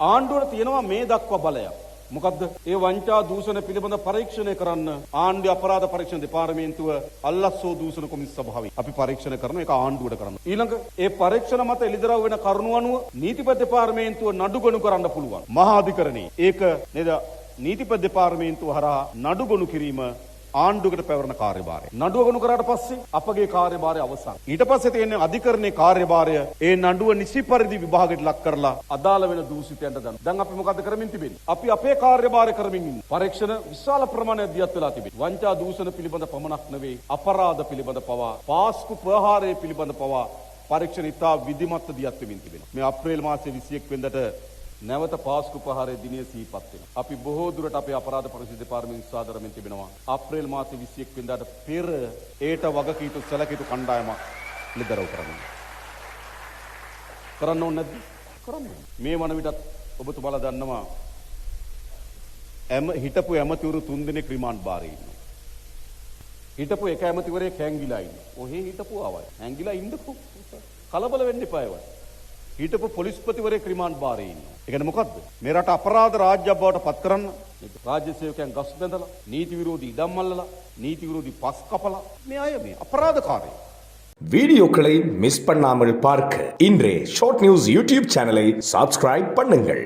ආණ්ඩුවට තියෙනවා මේ දක්වා බලයක්. මොකද්ද? ඒ වංචා දූෂණ පිළිබඳ පරීක්ෂණය කරන්න ආණ්ඩුවේ අපරාධ පරීක්ෂණ දෙපාර්තමේන්තුව අල්ලස්සෝ දූෂණ කොමිස් සභාවයි. අපි පරීක්ෂණ කරන එක ආණ්ඩුවට කරන්න. ඊළඟ ඒ පරීක්ෂණ මත එළිදරව් වෙන කරුණු අනුව නීතිපති දෙපාර්තමේන්තුව නඩුගොනු කරන්න පුළුවන්. මහා අධිකරණයේ ඒක නේද නීතිපති දෙපාර්තමේන්තුව හරහා නඩුගොනු කිරීම ආණ්ඩුවකට පැවරන කාර්යභාරය. නඩුව ගොනු කරාට පස්සේ අපගේ කාර්යභාරය අවසන්. ඊට පස්සේ තියෙන අධිකරණයේ කාර්යභාරය ඒ නඩුව නිසි පරිදි විභාගයට ලක් කරලා අදාළ වෙන දූෂිතයන්ට දාන්න. දැන් අපි මොකද කරමින් තිබෙන්නේ? අපි අපේ කාර්යභාරය කරමින් ඉන්නේ. පරීක්ෂණ විශාල ප්‍රමාණයක් දියත් වෙලා තිබෙනවා. වංචා දූෂණ පිළිබඳ පමණක් නෙවෙයි අපරාධ පිළිබඳ පවා පාස්කු ප්‍රහාරය පිළිබඳ පවා පරීක්ෂණ ඉතා විධිමත්ව දියත් වෙමින් තිබෙනවා. මේ අප්‍රේල් මාසයේ 21 වෙනිදාට නැවත පාස්කු ප්‍රහාරයේ දිනය සිහිපත් වෙනවා. අපි බොහෝ දුරට අපේ අපරාධ පරීක්ෂණ දෙපාර්තමේන්තුව සාදරමින් තිබෙනවා. අප්‍රේල් මාසයේ 21 වෙනිදාට පෙර ඒට වගකීතු සැලකියුතු කණ්ඩායමක් නිදරව් කරන්න ඕනේ නැද්ද? කරන්න. මේ වන විටත් ඔබතුමාලා දන්නවා හිටපු ඇමතිවරු 3 දෙනෙක් රිමාන්ඩ් බාරේ ඉන්නවා. හිටපු එක ඇමතිවරයෙක් හැංගිලා ඉන්නවා. ඔහේ හිටපු ආවයි. හැංගිලා ඉන්නකෝ. කලබල වෙන්න එපා ඒවට. හිටපු පොලිස්පතිවරයෙක් රිමාන්ඩ් බාරේ ඉන්නවා. ඒ කියන්නේ මොකද්ද? මේ රට අපරාධ රාජ්‍යයක් බවට පත් කරන්න රාජ්‍ය සේවකයන් ගස් බැඳලා, නීති විරෝධී ඉඩම් අල්ලලා, නීති විරෝධී පස් කපලා මේ අය මේ අපරාධකාරයෝ. வீடியோக்களை மிஸ் பண்ணாமல் பார்க்க இன்றே ஷார்ட் நியூஸ் யூடியூப் சேனலை சப்ஸ்கிரைப் பண்ணுங்கள்.